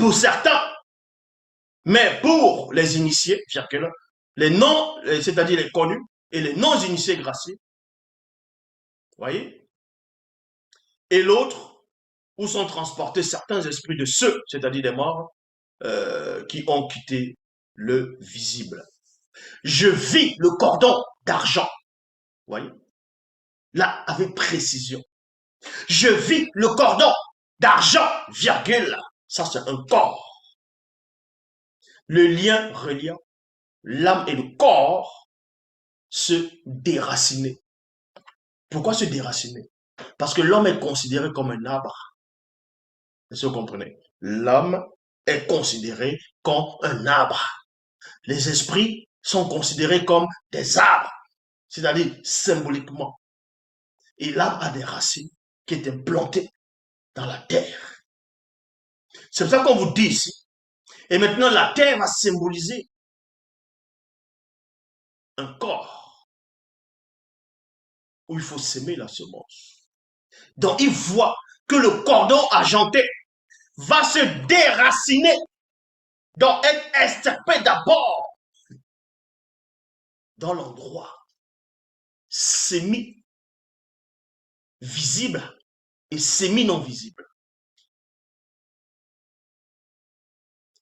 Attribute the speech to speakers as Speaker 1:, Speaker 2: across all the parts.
Speaker 1: pour certains, mais pour les initiés, virgule, les non, c'est-à-dire les connus, et les non-initiés graciés, voyez, et l'autre, où sont transportés certains esprits de ceux, c'est-à-dire des morts, qui ont quitté le visible. Je vis le cordon d'argent, voyez, là, avec précision. Je vis le cordon d'argent, virgule, ça c'est un corps. Le lien reliant l'âme et le corps se déraciner. Pourquoi se déraciner? Parce que l'homme est considéré comme un arbre. Est-ce que vous comprenez? L'homme est considéré comme un arbre. Les esprits sont considérés comme des arbres, c'est-à-dire symboliquement. Et l'âme a des racines qui étaient plantées dans la terre. C'est pour ça qu'on vous dit ici. Et maintenant, la terre va symboliser un corps où il faut s'aimer la semence. Donc, il voit que le cordon argenté va se déraciner, donc être extirpé d'abord dans l'endroit semi-visible et semi-non visible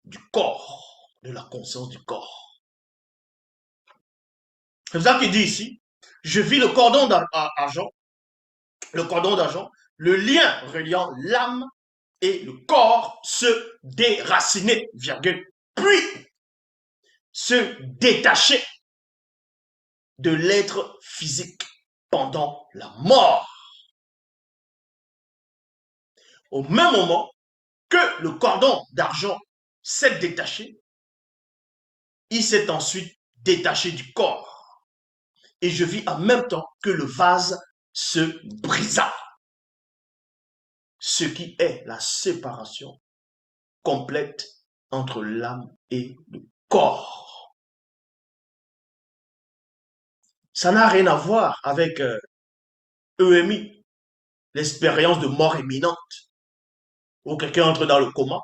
Speaker 1: du corps, de la conscience du corps. C'est ça qu'il dit ici. Je vis le cordon d'argent, le lien reliant l'âme et le corps se déraciner, virgule, puis se détacher de l'être physique pendant la mort. Au même moment que le cordon d'argent s'est détaché, il s'est ensuite détaché du corps. Et je vis en même temps que le vase se brisa. Ce qui est la séparation complète entre l'âme et le corps. Ça n'a rien à voir avec EMI, l'expérience de mort imminente, où quelqu'un entre dans le coma,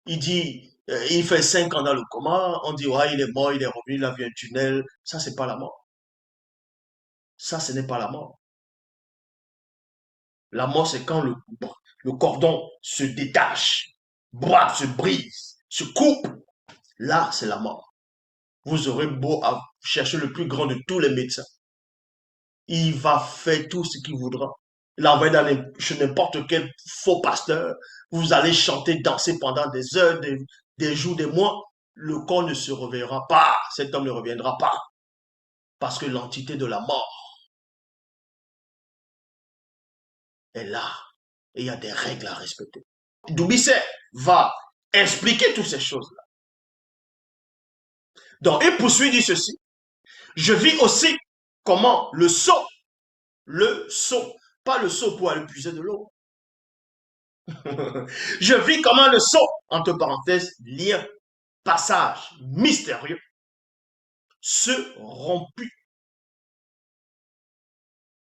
Speaker 1: il dit, il fait 5 ans dans le coma, on dit, ouais, il est mort, il est revenu, il a vu un tunnel. Ça, c'est pas la mort. Ça, ce n'est pas la mort. La mort, c'est quand le cordon se détache, se brise, se coupe. Là, c'est la mort. Vous aurez beau chercher le plus grand de tous les médecins. Il va faire tout ce qu'il voudra. Il va aller chez n'importe quel faux pasteur. Vous allez chanter, danser pendant des heures, des jours, des mois. Le corps ne se reverra pas. Cet homme ne reviendra pas. Parce que l'entité de la mort est là. Et il y a des règles à respecter. Doubisset va expliquer toutes ces choses-là. Donc, il poursuit, dit ceci. Je vis aussi comment le seau, pas le seau pour aller puiser de l'eau. Je vis comment le seau, entre parenthèses, lien, passage mystérieux, se romput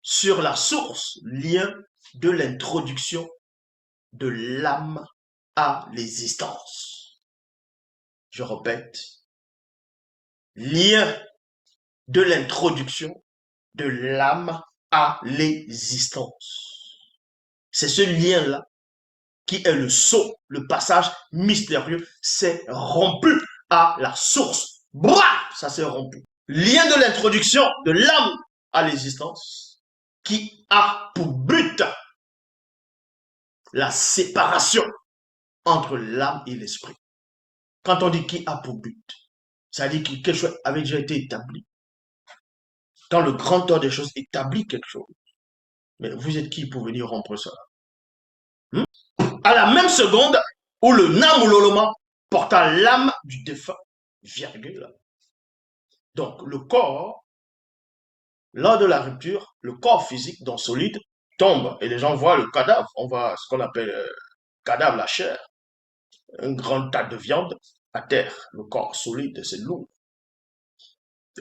Speaker 1: sur la source, lien de l'introduction de l'âme à l'existence. Je répète, lien de l'introduction de l'âme à l'existence. C'est ce lien-là qui est le saut, le passage mystérieux, s'est rompu à la source. Bra, ça s'est rompu. Lien de l'introduction de l'âme à l'existence qui a pour but la séparation entre l'âme et l'esprit. Quand on dit qui a pour but, ça dit que quelque chose avait déjà été établi. Quand le grand ordre des choses établit quelque chose. Mais vous êtes qui pour venir rompre ça? À la même seconde où le Namuloloma porta l'âme du défunt, virgule. Donc le corps, lors de la rupture, le corps physique, donc solide, tombe et les gens voient le cadavre. On voit ce qu'on appelle cadavre, la chair, un grand tas de viande à terre. Le corps solide, c'est lourd.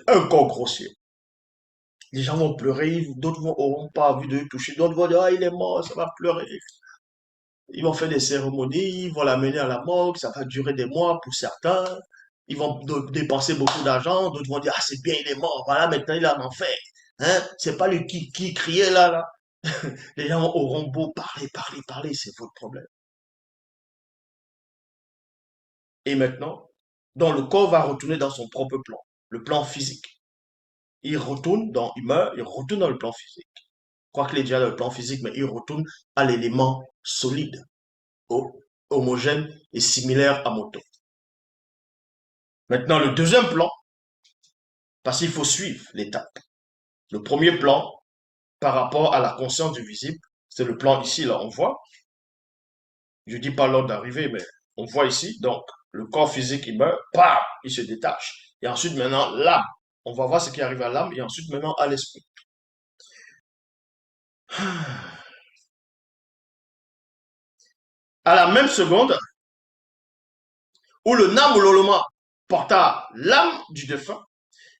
Speaker 1: Un corps grossier. Les gens vont pleurer, d'autres n'auront pas envie de le toucher, d'autres vont dire, ah, il est mort, ça va pleurer. Ils vont faire des cérémonies, ils vont l'amener à la morgue, ça va durer des mois pour certains. Ils vont dépenser beaucoup d'argent, d'autres vont dire, ah c'est bien, il est mort, voilà, maintenant il est en enfer. Hein? C'est pas lui qui criait là. Les gens auront beau parler, parler, parler, c'est votre problème. Et maintenant, donc le corps va retourner dans son propre plan, le plan physique. Il meurt, il retourne dans le plan physique. Quoiqu'il est déjà dans le plan physique, mais il retourne à l'élément solide, homogène et similaire à Moto. Maintenant, le deuxième plan, parce qu'il faut suivre l'étape. Le premier plan, par rapport à la conscience du visible, c'est le plan ici, là, on voit. Je dis pas l'ordre d'arrivée, mais on voit ici, donc, le corps physique, il meurt, bam, il se détache. Et ensuite, maintenant, l'âme. On va voir ce qui arrive à l'âme, et ensuite, maintenant, à l'esprit. À la même seconde, où le Namololoma porta l'âme du défunt,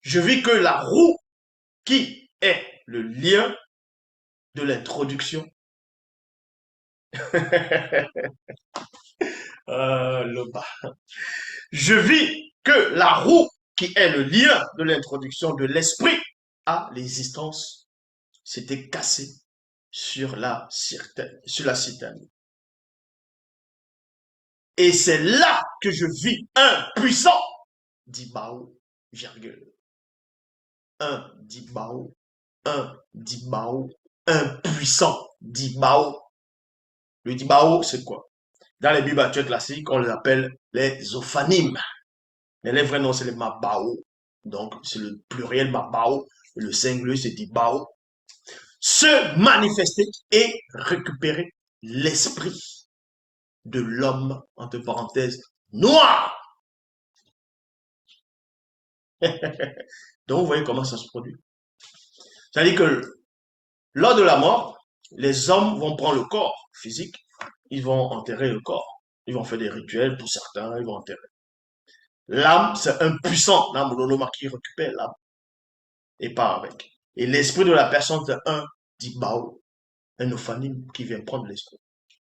Speaker 1: je vis que la roue qui est le lien de l'introduction. Le bas. Je vis que la roue qui est le lien de l'introduction de l'esprit à l'existence s'était cassée sur la citerne. Et c'est là que je vis un puissant, dit Bao, virgule. Un, dit Bao. Un, dit Bao. Un puissant, dit Bao. Le dit Bao, c'est quoi? Dans les Bibles actuelles classiques, on les appelle les ophanimes. Mais les vrais noms, c'est les Mabao. Donc, c'est le pluriel Mabao. Et le singulier, c'est dit Bao. Se manifester et récupérer l'esprit de l'homme, entre parenthèses, noir. Donc, vous voyez comment ça se produit. C'est-à-dire que lors de la mort, les hommes vont prendre le corps physique, ils vont enterrer le corps. Ils vont faire des rituels pour certains, ils vont enterrer. L'âme, c'est un puissant Namololoma qui récupère l'âme et part avec. Et l'esprit de la personne, c'est un Dibao, un ophanime qui vient prendre l'esprit.